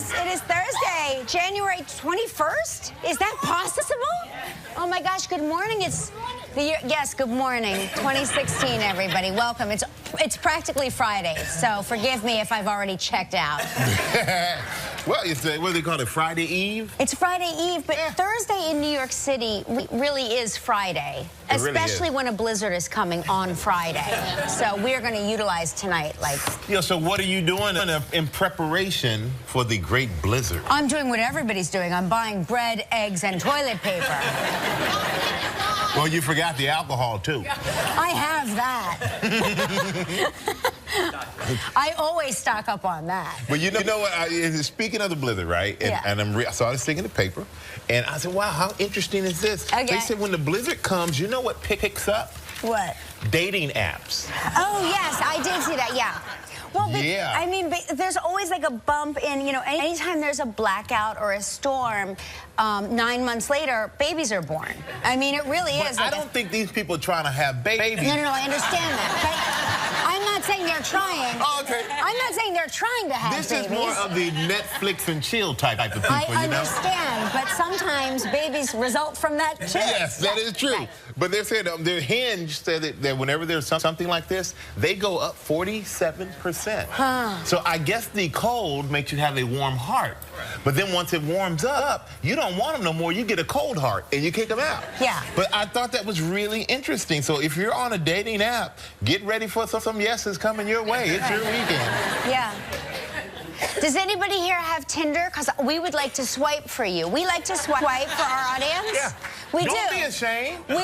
Yes, it is Thursday, January 21st. Is that possible? Oh my gosh, good morning. It's the year, yes, good morning. 2016, everybody. Welcome. It's practically Friday, so forgive me if I've already checked out. Well, it's what do they call it, Friday Eve? It's Friday Eve, but Thursday in New York City really is Friday, especially when a blizzard is coming on Friday. So we're going to utilize tonight, So what are you doing in preparation for the great blizzard? I'm doing what everybody's doing. I'm buying bread, eggs, and toilet paper. Well, you forgot the alcohol, too. I have that. I always stock up on that. But you know what? Speaking of the blizzard, right? And I saw this thing in the paper, and I said, wow, how interesting is this? Okay. They said when the blizzard comes, you know what picks up? What? Dating apps. Oh, yes, I did see that, yeah. Well, but, I mean, there's always like a bump in, anytime there's a blackout or a storm, 9 months later, babies are born. I mean, it really is. I don't think these people are trying to have babies. No, I understand that. But I'm not saying they're trying. Oh, okay. I'm not saying they're trying to have babies. This is more of the Netflix and chill type of people, I understand, but sometimes babies result from that too. Yes, that is true. Right. But they're saying, their Hinge said that whenever there's something like this, they go up 47%. Huh. So I guess the cold makes you have a warm heart. But then once it warms up, you don't want them no more. You get a cold heart and you kick them out. Yeah. But I thought that was really interesting. So if you're on a dating app, get ready for some yeses coming your way. It's your weekend. Yeah. Does anybody here have Tinder? Because we would like to swipe for you. We like to swipe for our audience. Yeah. We do. Don't be ashamed. We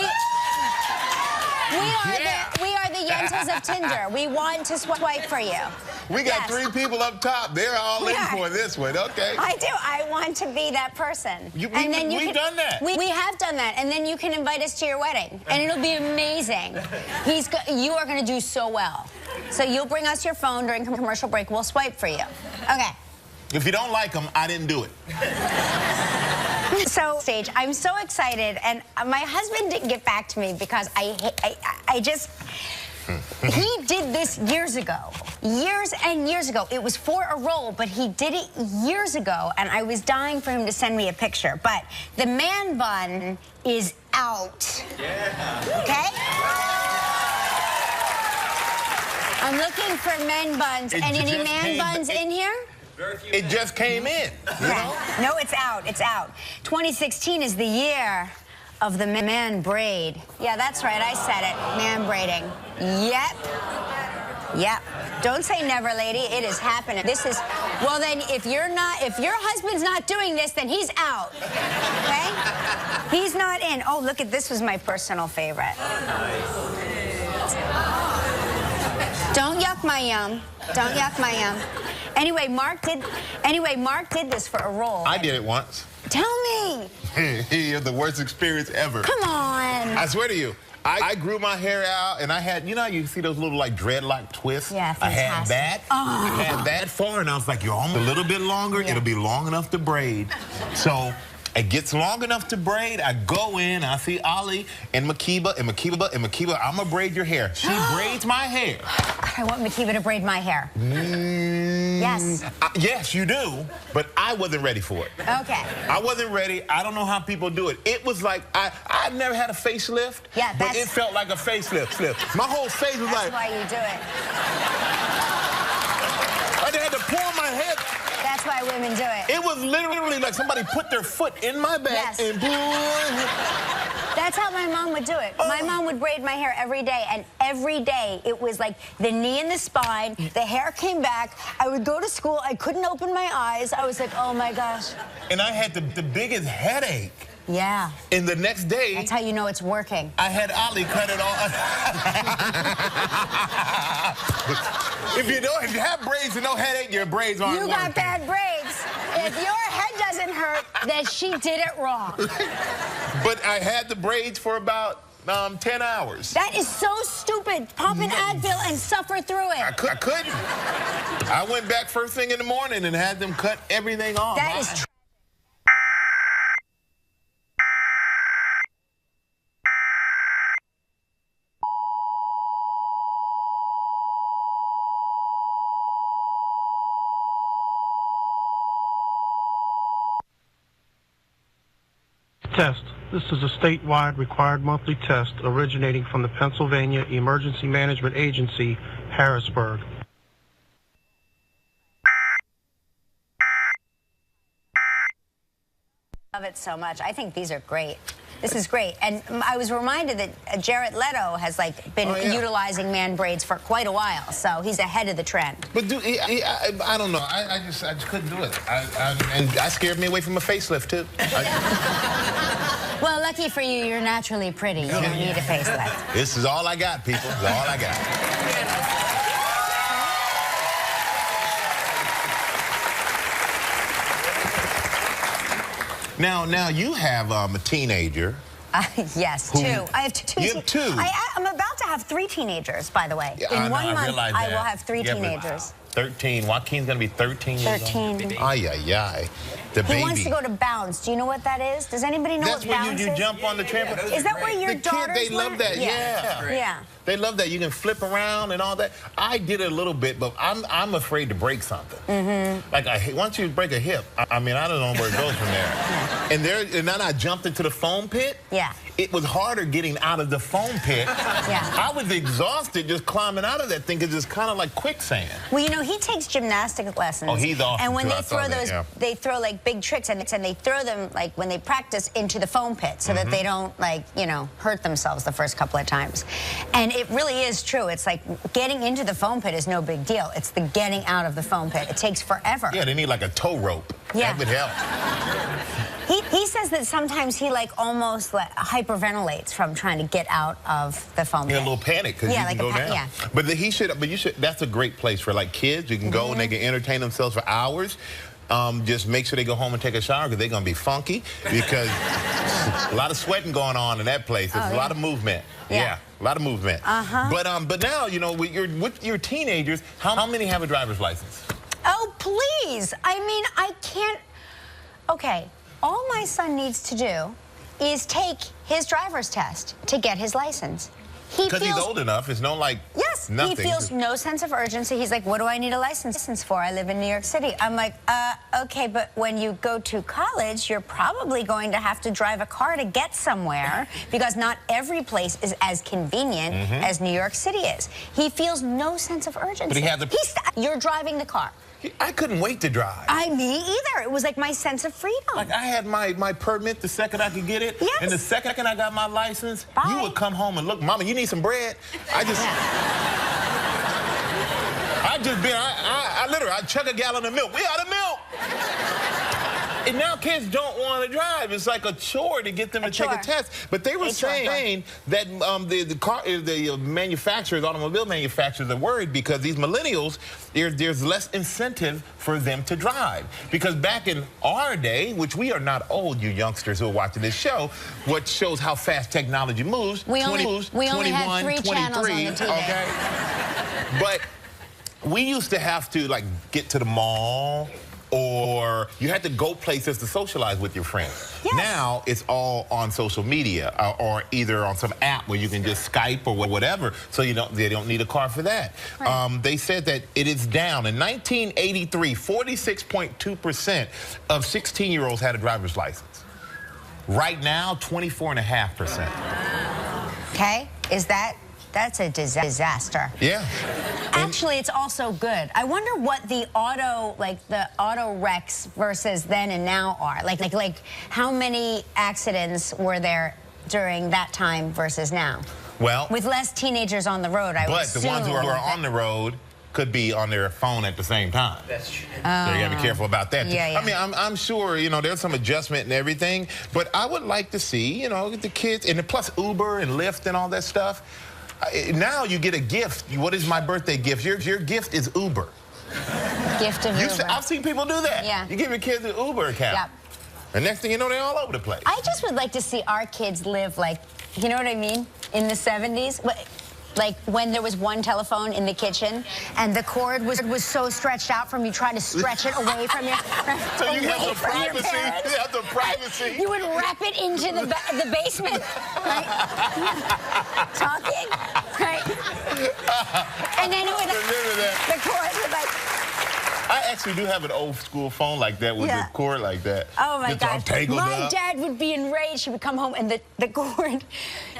are the Yentas of Tinder. We want to swipe for you. We got 3 people up top. They're all in for this one. Okay. I do. I want to be that person. We've done that. We have done that. And then you can invite us to your wedding. And it'll be amazing. You are going to do so well. So you'll bring us your phone during commercial break. We'll swipe for you. Okay. If you don't like them, I didn't do it. So, stage, I'm so excited, and my husband didn't get back to me because I just... He did this years ago. Years and years ago. It was for a role, but he did it years ago, and I was dying for him to send me a picture. But the man bun is out. Yeah. Okay? I'm looking for men buns. Any man buns in here? It just came in. You know? No, it's out. It's out. 2016 is the year of the man braid. Yeah, that's right. I said it. Man braiding. Yep. Don't say never, lady. It is happening. This is, well then, if your husband's not doing this, then he's out. Okay? He's not in. Oh, look at this was my personal favorite. Don't yuck my yum. Don't yuck my yum. Anyway, Mark did this for a role. I did it once. Tell me. You have the worst experience ever. Come on. I swear to you. I grew my hair out, and I had, you see those little, dreadlock twists? Yeah, fantastic. I had that. I had that far, and I was like, you're almost a little bit longer. Yeah. It'll be long enough to braid. So it gets long enough to braid. I go in, I see Ali and Makiba, I'm going to braid your hair. She braids my hair. I want Makiba to braid my hair. Yes. Yes, you do, but I wasn't ready for it. Okay. I wasn't ready. I don't know how people do it. It was like, I'd never had a facelift, but it felt like a facelift. My whole face was like... That's why you do it. I had to pull my head. That's why women do it. It was literally like somebody put their foot in my back and That's how my mom would do it. My mom would braid my hair every day, and every day it was like the knee and the spine, the hair came back, I would go to school, I couldn't open my eyes, I was like, oh my gosh. And I had the biggest headache. Yeah. And the next day... That's how you know it's working. I had Ali cut it off. If you have braids and no headache, your braids aren't working. You got bad braids. If your head doesn't hurt, then she did it wrong. But I had the braids for about 10 hours. That is so stupid. Pop an Advil and suffer through it. I couldn't. I went back first thing in the morning and had them cut everything off. That is true. Test. This is a statewide required monthly test originating from the Pennsylvania Emergency Management Agency, Harrisburg. Love it so much. I think these are great. This is great. And I was reminded that Jared Leto has been utilizing man braids for quite a while, so he's ahead of the trend. But I don't know. I just couldn't do it. And that scared me away from a facelift too. Well, lucky for you, you're naturally pretty. You don't need a facelift. This is all I got, people. This is all I got. Now you have a teenager. Yes, two. I have two. You have two. I'm about to have 3 teenagers, by the way. Yeah, In 1 month, I will have 3 teenagers. 13. Joaquin's going to be 13 years old. 13. Ay, ay, ay. The baby. He wants to go to Bounce. Do you know what that is? Does anybody know what Bounce is? That's where you jump on the trampoline. Is that where your daughters They love that. Yeah. They love that. You can flip around and all that. I did it a little bit, but I'm afraid to break something. Like once you break a hip, I mean, I don't know where it goes from there. And then I jumped into the foam pit. Yeah. It was harder getting out of the foam pit. I was exhausted just climbing out of that thing because it's kind of like quicksand. Well, you know, he takes gymnastic lessons. Oh, he's awesome. And when too. they throw those, they throw like big tricks, and they throw them like when they practice into the foam pit so that they don't hurt themselves the first couple of times. And it really is true. It's like getting into the foam pit is no big deal. It's the getting out of the foam pit. It takes forever. Yeah, they need like a tow rope. Yeah. That would help. He says that sometimes he almost hyperventilates from trying to get out of the foam pit. Yeah, a little panic because you can go down. Yeah. But you should. That's a great place for kids. You can go and they can entertain themselves for hours. Just make sure they go home and take a shower because they're gonna be funky because a lot of sweating going on in that place. There's a lot of movement. Yeah, a lot of movement. But now with your teenagers, how many have a driver's license? Oh please! I mean, I can't. Okay. All my son needs to do is take his driver's test to get his license. Because he's old enough, it's nothing. He feels no sense of urgency. He's like, what do I need a license for? I live in New York City. I'm like, okay, but when you go to college, you're probably going to have to drive a car to get somewhere because not every place is as convenient as New York City is. He feels no sense of urgency. But he had you're driving the car. I couldn't wait to drive. Me either. It was like my sense of freedom. Like I had my permit the second I could get it. Yes. And the second I got my license, you would come home and look, Mama, you need some bread? I literally, I'd chug a gallon of milk. We out of milk. And now kids don't want to drive. It's like a chore to get them to take a test. But they were saying that the manufacturers, automobile manufacturers, are worried because these millennials, there's less incentive for them to drive. Because back in our day, which we are not old, you youngsters who are watching this show, what shows how fast technology moves. We only had 3 channels on the TV. Okay? But we used to have to get to the mall, or you had to go places to socialize with your friends. Yes. Now it's all on social media or either on some app where you can just Skype or whatever, so they don't need a car for that. Right. They said that it is down. In 1983, 46.2% of 16-year-olds had a driver's license. Right now, 24.5%. Okay, that's a disaster. Yeah. Actually, it's also good. I wonder what the auto wrecks versus then and now are. Like how many accidents were there during that time versus now? Well, with less teenagers on the road, I would assume. But the ones who are on the road could be on their phone at the same time. That's true. So you gotta be careful about that. Yeah. I mean, I'm sure, there's some adjustment and everything, but I would like to see, the kids, and plus Uber and Lyft and all that stuff. Now you get a gift. What is my birthday gift? Your gift is Uber. Gift of Uber. I've seen people do that. Yeah. You give your kids an Uber account. Yep. And next thing you know, they're all over the place. I just would like to see our kids live you know what I mean? In the 70s. Like when there was one telephone in the kitchen and the cord was so stretched out from you trying to stretch it away from your So you have the privacy. You have the privacy. You would wrap it into the basement, right? Talking, right? And then it would, the cord would I actually do have an old school phone like that with the cord like that. Oh my it's all gosh. tangled My up. dad would be enraged. He would come home and the cord,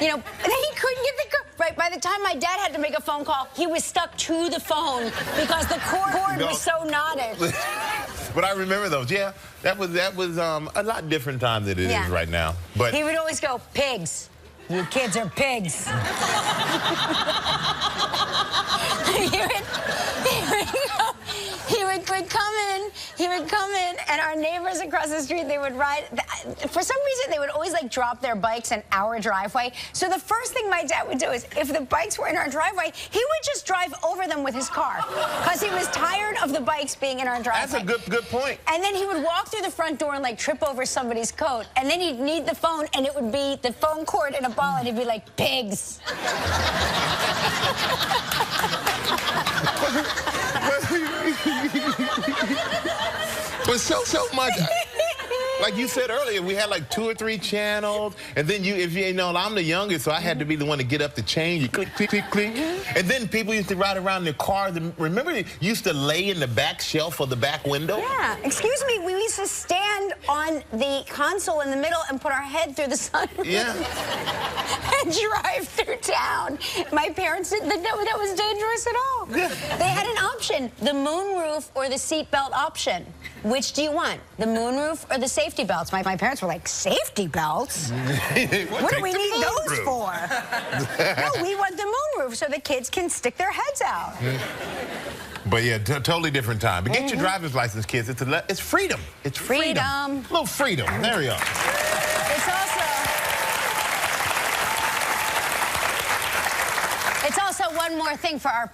you know, he couldn't get the cord. Right, by the time my dad had to make a phone call, he was stuck to the phone because the cord was so knotted. But I remember those. Yeah, that was a lot different time than it is right now. But he would always go, pigs. You kids are pigs. He would come in, and our neighbors across the street, they would ride. For some reason, they would always like drop their bikes in our driveway. So the first thing my dad would do is, if the bikes were in our driveway, he would just drive over them with his car because he was tired of the bikes being in our driveway. That's a good point. And then he would walk through the front door and like trip over somebody's coat, and then he'd need the phone, and it would be the phone cord in a ball, and he'd be like, pigs. But so much. Like you said earlier, we had like 2 or 3 channels, and then if you know, I'm the youngest, so I had to be the one to get up the chain. You click, click, click, click, and then people used to ride around in their cars. Remember, they used to lay in the back shelf of the back window. Yeah. Excuse me, we used to stand on the console in the middle and put our head through the sunroof. Yeah. And drive through town. My parents didn't think that was dangerous at all. Yeah. They had an option: the moonroof or the seatbelt option. Which do you want? The moonroof or the safety belts? My parents were like, safety belts? What do we need those for? No, we want the moonroof so the kids can stick their heads out. But yeah, totally different time. But get your driver's license, kids. It's freedom. It's freedom. A little freedom. There we go. It's also one more thing for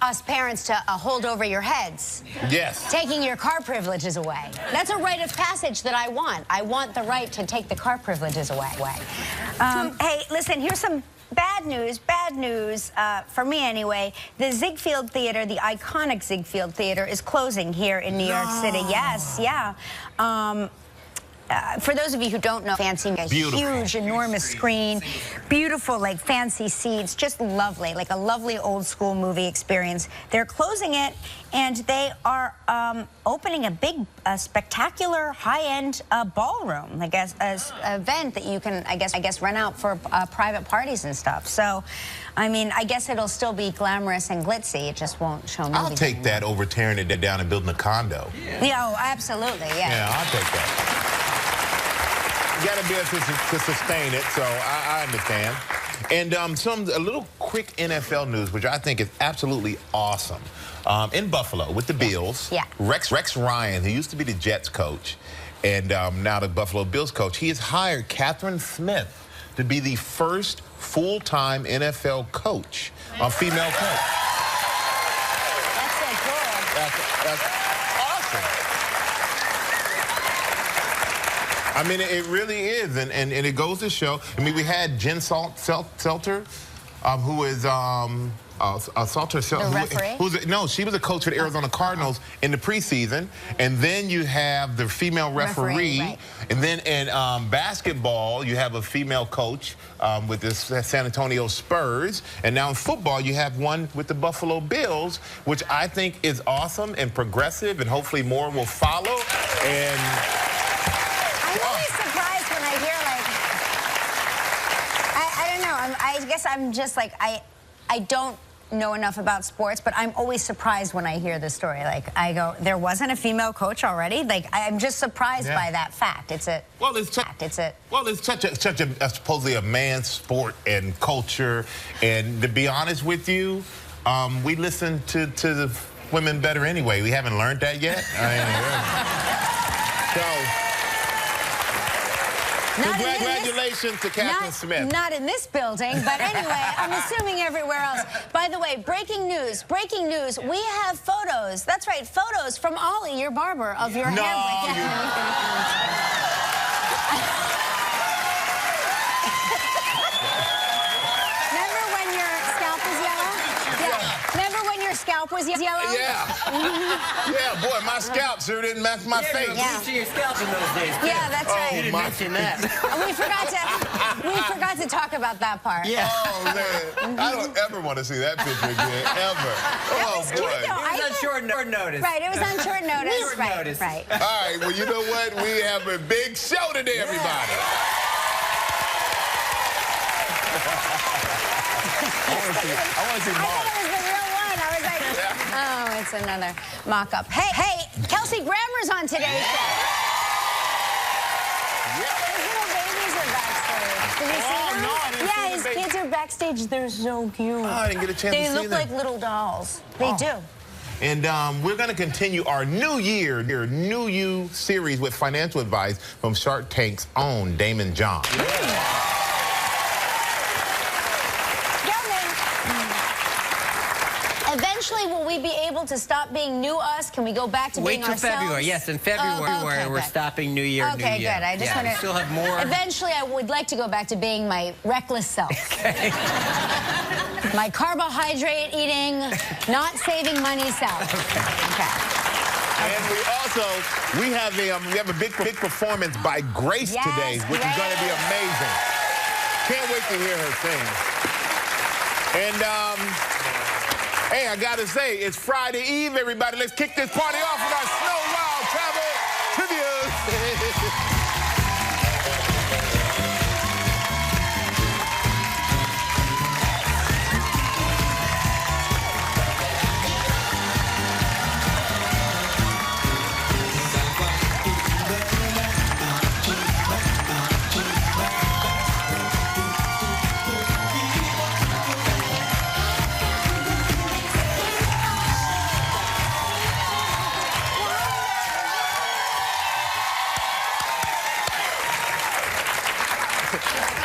us parents to hold over your heads. Yes. Taking your car privileges away. That's a rite of passage that I want. I want the right to take the car privileges away. Hey, listen, here's some bad news, for me anyway. The Ziegfeld Theater, the iconic Ziegfeld Theater, is closing here in New York City. Yes, yeah. For those of you who don't know, fancy, a huge, enormous screen, beautiful, like, fancy seats, just lovely, like a lovely old school movie experience. They're closing it, and they are opening a big, spectacular, high-end ballroom, I guess, as an event that you can, I guess, rent out for private parties and stuff. So, I mean, I guess it'll still be glamorous and glitzy. It just won't show movies. I'll take that over tearing it down and building a condo. Yeah, oh, absolutely, yeah. Yeah, I'll take that. You got to be able to sustain it, so I understand. And a little quick NFL news, which I think is absolutely awesome. In Buffalo with the Bills, Rex Ryan, who used to be the Jets coach, and now the Buffalo Bills coach, he has hired Catherine Smith to be the first full-time NFL coach, female coach. That's so cool. That's awesome. I mean, it really is, and it goes to show. I mean, we had Jen Selter, who is Salter, the referee? No, she was a coach for the Arizona Cardinals in the preseason, and then you have the female referee, right. And then in basketball you have a female coach with the San Antonio Spurs, and now in football you have one with the Buffalo Bills, which I think is awesome and progressive, and hopefully more will follow. And I'm always surprised when I hear, like, I don't know, I guess I'm just like, I don't know enough about sports, but I'm always surprised when I hear this story. Like, I go, there wasn't a female coach already? Like, I'm just surprised by that fact. It's such a supposedly a man's sport and culture, and to be honest with you, we listen to the women better anyway. We haven't learned that yet. Congratulations to Catherine Smith. Not in this building, but anyway, I'm assuming everywhere else. By the way, breaking news, we have photos. That's right, photos from Ollie, your barber, of your hair. Scalp was yellow? Yeah. Yeah, boy, my scalp sure didn't match my face. Yeah, you see your scalp in those days. Yeah, that's right. You didn't mention that. We forgot to... We forgot to talk about that part. Yeah. Oh, man. I don't ever want to see that picture again, ever. Oh, was cute, boy. though. It was on short notice. Right, it was on short notice. Notice. Right. All right, well, you know what? We have a big show today, everybody. I want to see I Mark. thought it was the real one. I was like, oh, it's another mock-up. Hey, Kelsey Grammer's on today's show. His little babies are backstage. Did you see them? No, I didn't see Yeah, the his baby. kids are backstage. They're so cute. Oh, I didn't get a chance to They see look them. like little dolls. They do. And we're going to continue our New Year, New You series with financial advice from Shark Tank's own Daymond John. Eventually, will we be able to stop being new us? Can we go back to being Wait till ourselves? February. Yes, in February okay, we're good. stopping New Year. Okay, New Year. good. I just want we to. still have more. Eventually, I would like to go back to being my reckless self. Okay. My carbohydrate eating, not saving money self. Okay. And we have a big performance by Grace Yes, today, which is going to be amazing. Can't wait to hear her sing. And hey, I gotta say, it's Friday Eve, everybody. Let's kick this party off with our Snow Wild Travel Trivia.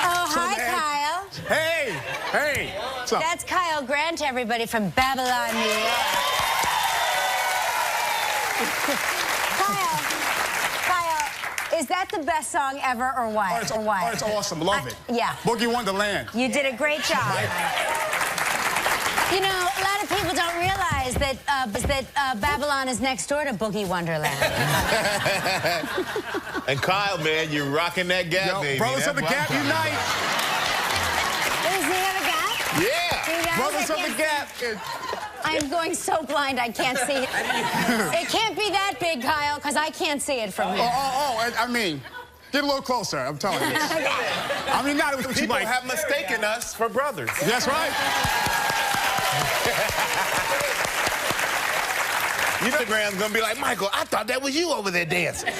Oh, hi, Kyle. Hey, what's up? That's Kyle Grant, everybody, from Babylon, New York. Kyle, is that the best song ever, or what? Oh, it's awesome. Love it. Yeah. Boogie Wonderland. You did a great job. You know, a lot of people don't realize that Babylon is next door to Boogie Wonderland. And Kyle, man, you're rocking that gap, Yo, baby. Brothers of the Gap, unite. Does he have a gap? Yeah. You guys, Brothers I of the can't Gap. I'm going so blind I can't see it. It can't be that big, Kyle, because I can't see it from here. I mean, get a little closer, I'm telling you. I mean, not what you People might. have mistaken us for brothers. That's right. Instagram's gonna be like, Michael, I thought that was you over there dancing.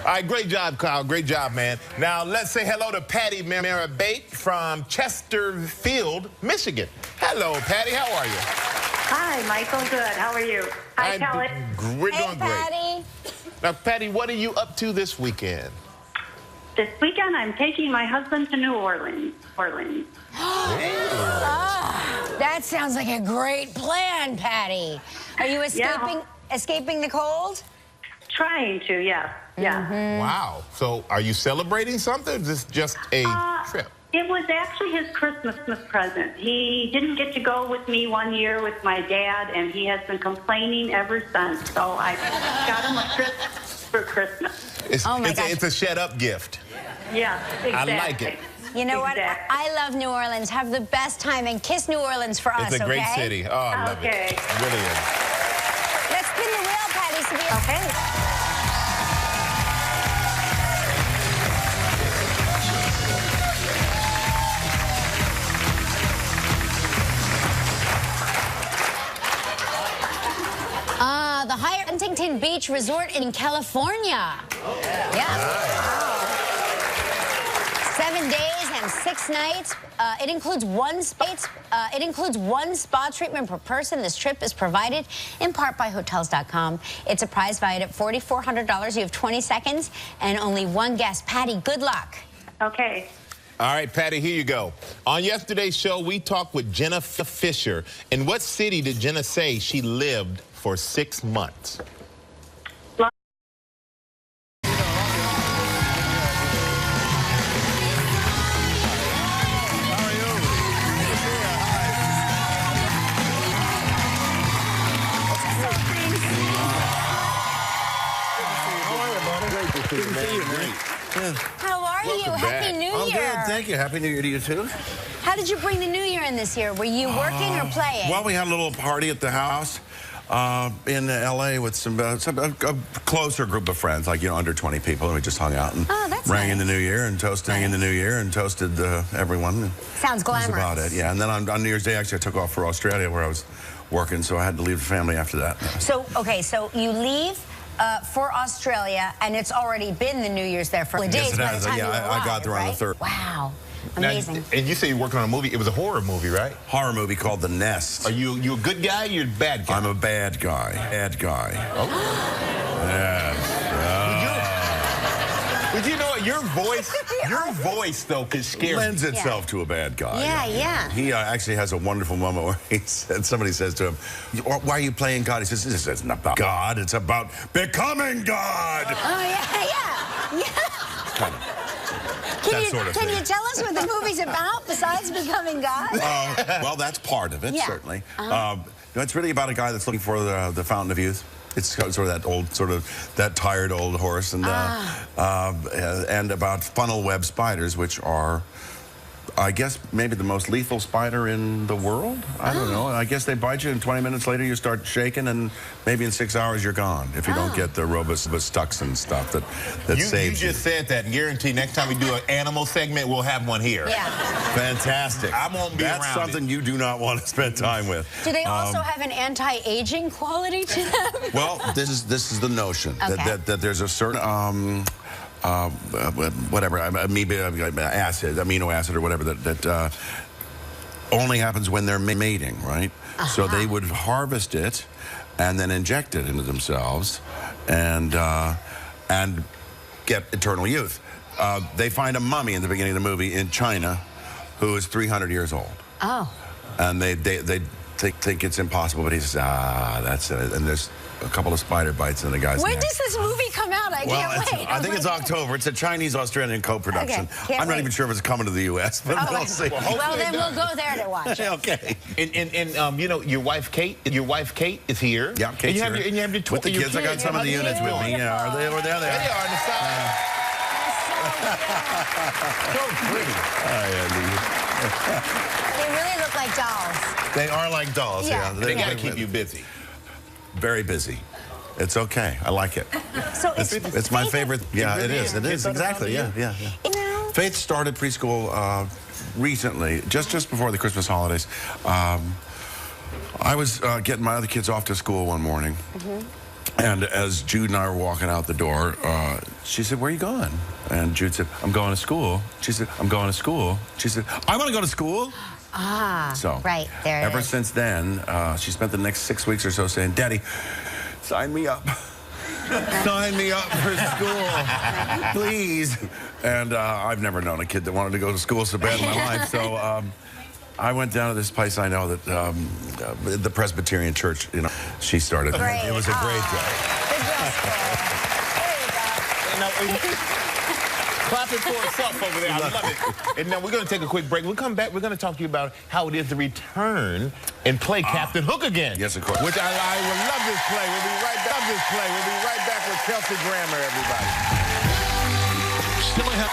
All right, great job, Kyle. Great job, man. Now, let's say hello to Patty Marabate from Chesterfield, Michigan. Hello, Patty. How are you? Hi, Michael. Good. How are you? Hi, Kelly. We're Hey, doing great. Patty. Now, Patty, what are you up to this weekend? This weekend, I'm taking my husband to New Orleans. That sounds like a great plan, Patty. Are you escaping the cold? Trying to, yeah. Wow. So, are you celebrating something, or is this just a trip? It was actually his Christmas present. He didn't get to go with me one year with my dad, and he has been complaining ever since. So I got him a trip for Christmas. It's a shut-up gift. Yeah, exactly. I like it. You know what? Exactly. I love New Orleans. Have the best time and kiss New Orleans for us, It's a great okay? city. Oh, I love it. Okay. It really is. Let's spin the wheel, Patty. So we Okay. the Hyatt Huntington Beach Resort in California. Oh, yeah. Wow. 7 days and 6 nights. It includes one spa treatment per person. This trip is provided in part by Hotels.com. It's a prize valued at $4,400. You have 20 seconds and only one guest. Patty, good luck. Okay. All right, Patty, here you go. On yesterday's show, we talked with Jenna Fisher. In what city did Jenna say she lived for 6 months? How are are you? Happy New I'm Year. good, thank you. Happy New Year to you, too. How did you bring the New Year in this year? Were you working or playing? Well, we had a little party at the house in L.A. with a closer group of friends, like, under 20 people, and we just hung out and rang in the New Year and toasted in the New Year and toasted everyone. Sounds glamorous. That's about it, yeah. And then on New Year's Day, actually, I took off for Australia, where I was working, so I had to leave the family after that. So, okay, so you leave for Australia, and it's already been the New Year's there for days. Yes, it by has. the time you I arrived, got there on the 3rd. Wow. Amazing. Now, and you say you're working on a movie. It was a horror movie, right? Horror movie called The Nest. Are you a good guy or you're a bad guy? I'm a bad guy. Bad guy. Oh. Yes. But you know what? Your voice, though, could scare me. Lends itself to a bad guy. Yeah. He actually has a wonderful moment where somebody says to him, "Why are you playing God?" He says, "This isn't about God. It's about becoming God." Oh, yeah. Kind of. Can you tell us what the movie's about besides becoming God? Well, that's part of it, certainly. Uh-huh. It's really about a guy that's looking for the fountain of youth. It's sort of that old, that tired old horse, and about funnel web spiders, which are, I guess, maybe the most lethal spider in the world. I don't know. I guess they bite you, and 20 minutes later you start shaking, and maybe in 6 hours you're gone if you don't get the Robitussin stuff that saves you. You just said that, and guarantee next time we do an animal segment, we'll have one here. Yeah. Fantastic. I won't be That's around something you do not want to spend time with. Do they also have an anti-aging quality to them? Well, this is the notion that there's a certain amino acid or whatever that only happens when they're mating, right? So they would harvest it and then inject it into themselves and get eternal youth. They find a mummy in the beginning of the movie in China who is 300 years old. Oh. And they think it's impossible, but he says, that's it. And there's a couple of spider bites in the guy's When neck. does this movie come out? I can't wait. I think it's October. It's a Chinese-Australian co-production. Okay, I'm not even sure if it's coming to the U.S., but we'll see. Well, then we'll go there to watch it. Okay. And you know, your wife Kate is here. Yeah, Kate's here. And you have your with the kids. I got some of the units with me. Yeah, are they over there? There they are on the side. So pretty. They really look like dolls. They are like dolls. Yeah. They got to keep you busy. Very busy. It's okay. I like it. So It's my favorite. Yeah, it is. It is. Exactly. Yeah. You know? Faith started preschool recently, just before the Christmas holidays. I was getting my other kids off to school one morning, and as Jude and I were walking out the door, she said, "Where are you going?" And Jude said, "I'm going to school." She said, "I'm going to school." She said, "I want to go to school." So, right, there it ever is. since then, she spent the next 6 weeks or so saying, "Daddy, sign me up. Sign me up for school, please." And I've never known a kid that wanted to go to school so bad in my life. So I went down to this place I know that the Presbyterian Church, she started. Great. It was a great day. There you go. Clap it for itself over there. I love it. And now we're going to take a quick break. We'll come back. We're going to talk to you about how it is to return and play Captain Hook again. Yes, of course. Which I will love this play. We'll be right back. We'll be right back with Kelsey Grammer, everybody. Still ahead.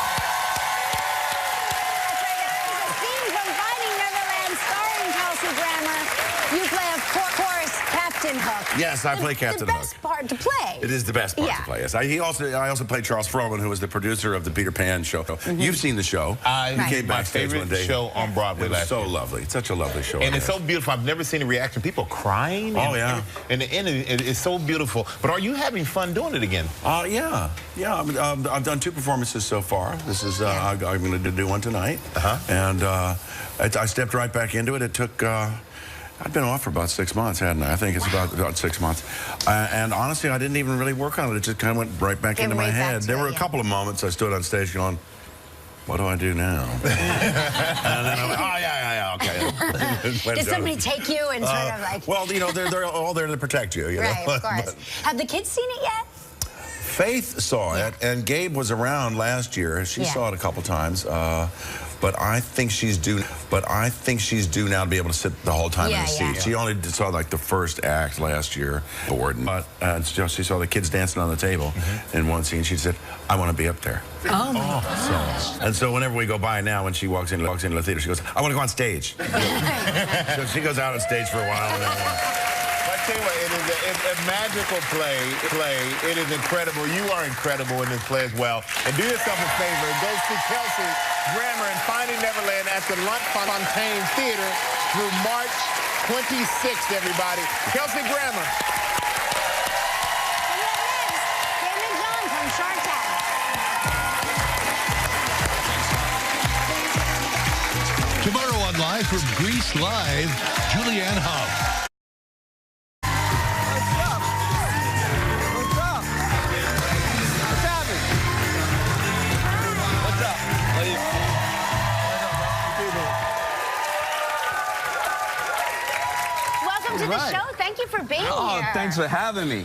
You play, of course, Captain Hook. Yes, I play Captain Hook. The best part to play. It is the best part to play, yes. I also played Charles Frohman, who was the producer of the Peter Pan show. You've seen the show. You came My backstage one favorite day. show on Broadway It was last so year. lovely. It's such a lovely show. And it's so beautiful. I've never seen a reaction. People crying. Oh, yeah. And the end, it's so beautiful. But are you having fun doing it again? Yeah. I've done 2 performances so far. This is, I'm going to do one tonight. And I stepped right back into it. It took... I've been off for about 6 months, hadn't I? I think it's about 6 months. And honestly, I didn't even really work on it. It just kind of went right back into my head. There were a couple of moments I stood on stage going, what do I do now? And then I went, okay. Did somebody take you and sort of like... Well, they're all there to protect you. Right, of course. Have the kids seen it yet? Faith saw it, and Gabe was around last year. She saw it a couple times. but I think she's due. Now to be able to sit the whole time in the seat. She only saw like the first act last year. But she saw the kids dancing on the table in one scene. She said, "I want to be up there." Oh my gosh. And so whenever we go by now, when she walks into the theater, she goes, "I want to go on stage." So she goes out on stage for a while. And I tell you what, it is a magical play. It is incredible. You are incredible in this play as well. And do yourself a favor. Go see Kelsey Grammer in Finding Neverland at the Lunt-Fontanne Theater through March 26th, everybody. Kelsey Grammer. Daymond from Shark Tank. Tomorrow on Live from Greece Live, Julianne Hough. Welcome to the show. Thank you for being here. Oh, thanks for having me.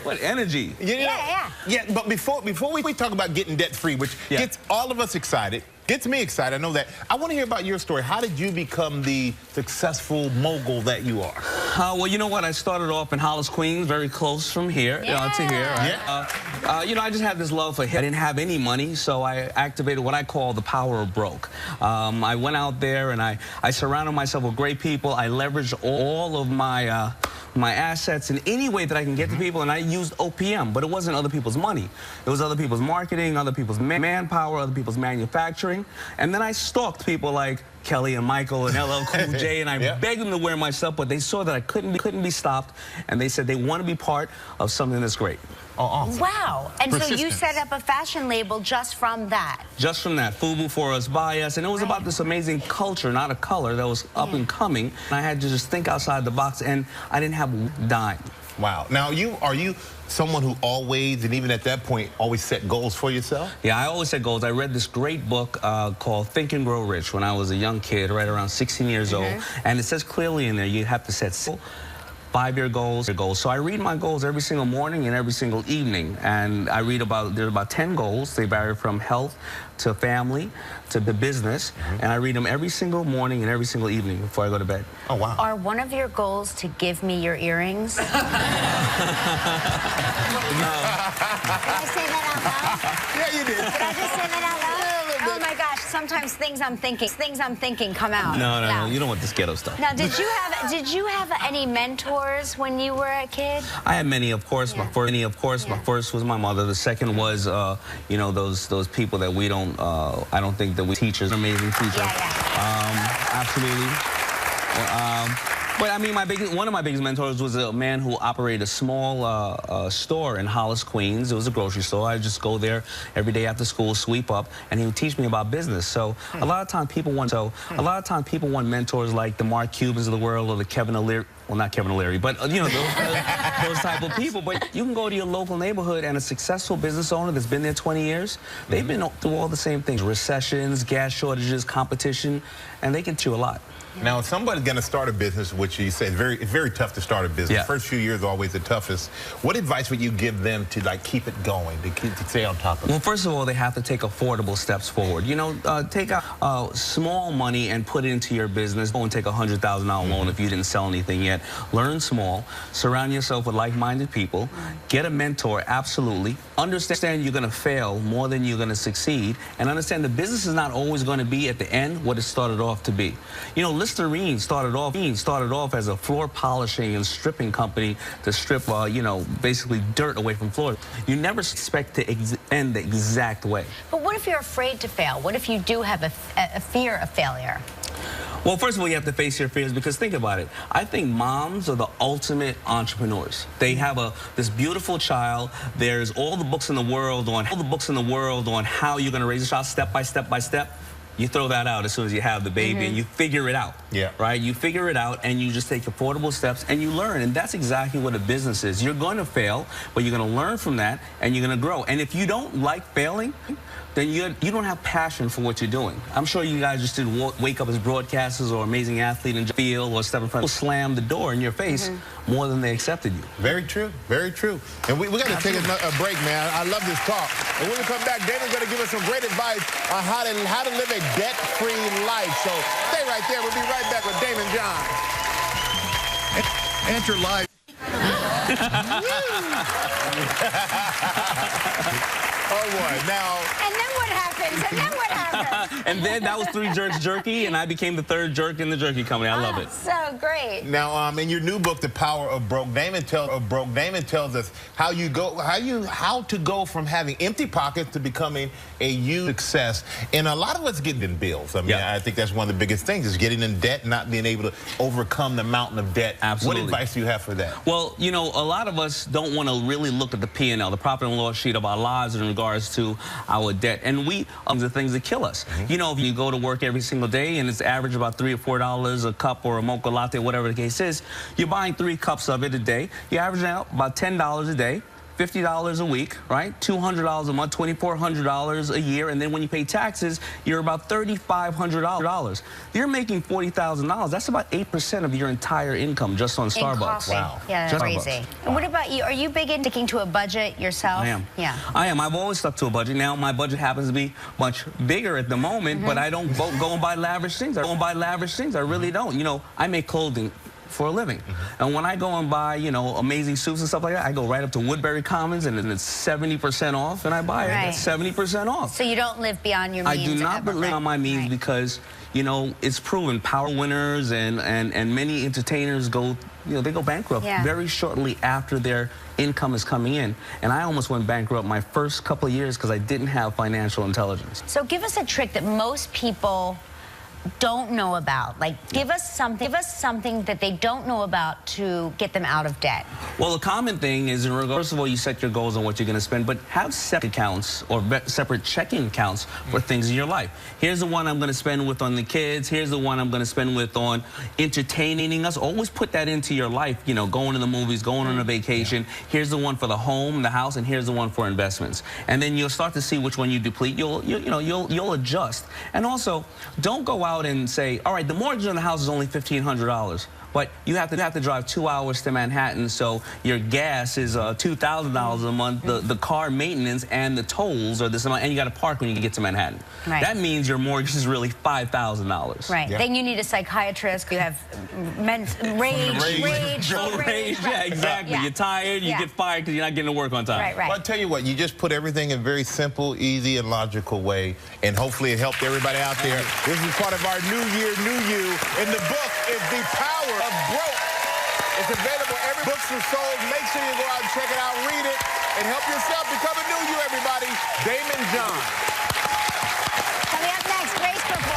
What energy. Yeah, but before we talk about getting debt-free, which gets all of us excited, gets me excited, I know that. I want to hear about your story. How did you become the successful mogul that you are? Well, you know what? I started off in Hollis, Queens, very close from here to here. Right? You know, I just had this love for hip. I didn't have any money, so I activated what I call the power of broke. I went out there and I surrounded myself with great people. I leveraged all of my my assets in any way that I can get to people, and I used OPM, but it wasn't other people's money. It was other people's marketing, other people's manpower, other people's manufacturing, and then I stalked people like Kelly and Michael and LL Cool J, and I begged them to wear my stuff, but they saw that I couldn't be stopped, and they said they want to be part of something that's great. Oh, awesome. Wow. And so you set up a fashion label just from that? Just from that. FUBU, For Us, By Us. And it was about this amazing culture, not a color, that was up and coming. And I had to just think outside the box, and I didn't have a dime. Wow. Now, are you someone who always, and even at that point, always set goals for yourself? Yeah, I always set goals. I read this great book called Think and Grow Rich when I was a young kid, right around 16 years old. And it says clearly in there, you have to set 5-year goals. So I read my goals every single morning and every single evening. And I read there's about 10 goals. They vary from health to family to the business. And I read them every single morning and every single evening before I go to bed. Oh, wow. Are one of your goals to give me your earrings? No. Did I say that out loud? Yeah, you did. Did I just say that out loud? Oh my gosh, sometimes things I'm thinking come out. No, you don't want this ghetto stuff. Now, did you have any mentors when you were a kid? I had many, of course. My first was my mother. The second was, you know, those people that we don't, I don't think that we teachers, amazing teachers. Absolutely. But I mean, one of my biggest mentors was a man who operated a small store in Hollis, Queens. It was a grocery store. I'd just go there every day after school, sweep up, and he would teach me about business. So a lot of times people want mentors like the Mark Cubans of the world or the Kevin O'Leary. Well, not Kevin O'Leary, but you know those type of people. But you can go to your local neighborhood and a successful business owner that's been there 20 years. They've been through all the same things: recessions, gas shortages, competition, and they can chew a lot. Now, if somebody's going to start a business, which you say it's very tough to start a business. First few years are always the toughest. What advice would you give them to keep it going, to stay on top of it? Well, first of all, they have to take affordable steps forward. You know, take out small money and put it into your business. Don't take a $100,000 loan if you didn't sell anything yet. Learn small. Surround yourself with like-minded people. Get a mentor, absolutely. Understand you're going to fail more than you're going to succeed, and understand the business is not always going to be at the end what it started off to be. You know, Listerine started off as a floor polishing and stripping company to strip, you know, basically dirt away from floors. You never expect to end the exact way. But what if you're afraid to fail? What if you do have a fear of failure? Well, first of all, you have to face your fears, because think about it. I think moms are the ultimate entrepreneurs. They have this beautiful child. There's all the books in the world on how you're going to raise a child step by step by step. You throw that out as soon as you have the baby, and you figure it out. Right? You figure it out, and you just take affordable steps, and you learn. And that's exactly what a business is. You're going to fail, but you're going to learn from that, and you're going to grow. And if you don't like failing, then you don't have passion for what you're doing. I'm sure you guys just didn't wake up as broadcasters or amazing athlete in field or step in front of slam the door in your face more than they accepted you. Very true. Very true. And we got to take a break, man. I love this talk. And when we come back, Daymond's going to give us some great advice on how to live a debt-free life. So stay right there. We'll be right back with Daymond John. Enter live. Oh, boy. Now... And then what happens? And then what happens? And then that was 3 Jerks Jerky, and I became the 3rd jerk in the jerky company. I love it. So great. Now, in your new book, The Power of Broke, Daymond tells us how to go from having empty pockets to becoming a huge success. And a lot of us get in bills. I mean, I think that's one of the biggest things is getting in debt, not being able to overcome the mountain of debt. Absolutely. What advice do you have for that? Well, you know, a lot of us don't want to really look at the P&L, the profit and loss sheet of our lives in regards to our debt. And we the things that kill us. You know, if you go to work every single day and it's average about $3 or $4 a cup or a mocha latte, whatever the case is, you're buying 3 cups of it a day. You're averaging out about $10 a day. $50 a week, right? $200 a month, $2,400 a year, and then when you pay taxes, you're about $3,500. You're making $40,000. That's about 8% of your entire income just on Starbucks. Wow. Yeah, that's crazy. And what about you? Are you big in sticking to a budget yourself? I am. Yeah. I am. I've always stuck to a budget. Now my budget happens to be much bigger at the moment, but I don't go and buy lavish things. I don't buy lavish things. I really don't. You know, I make clothing for a living. And when I go and buy, you know, amazing suits and stuff like that, I go right up to Woodbury Commons and it's 70% off and I buy it at 70% off. So you don't live beyond your means? I do not live on my means because, you know, it's proven power winners and many entertainers go, you know, they go bankrupt very shortly after their income is coming in. And I almost went bankrupt my first couple of years because I didn't have financial intelligence. So give us a trick that most people don't know about. Like, give us something that they don't know about to get them out of debt. Well, the common thing is, first of all, you set your goals on what you're going to spend, but have separate accounts or separate checking accounts for things in your life. Here's the one I'm going to spend with on the kids. Here's the one I'm going to spend with on entertaining us. Always put that into your life. You know, going to the movies, going on a vacation. Here's the one for the home, the house, and here's the one for investments. And then you'll start to see which one you deplete. You'll adjust. And also, don't go out and say, all right, the mortgage on the house is only $1,500. But you have to drive 2 hours to Manhattan, so your gas is $2,000 a month. The car maintenance and the tolls are this amount, and you got to park when you get to Manhattan. Right. That means your mortgage is really $5,000. Right. Then you need a psychiatrist. You have rage. Yeah, exactly. You're tired. You get fired because you're not getting to work on time. Right. Well, I'll tell you what. You just put everything in a very simple, easy, and logical way, and hopefully it helped everybody out there. This is part of our New Year, New You, and the book is The Power of Broke. It's available every books are sold. Make sure you go out and check it out, read it, and help yourself become a new you, everybody. Daymond John.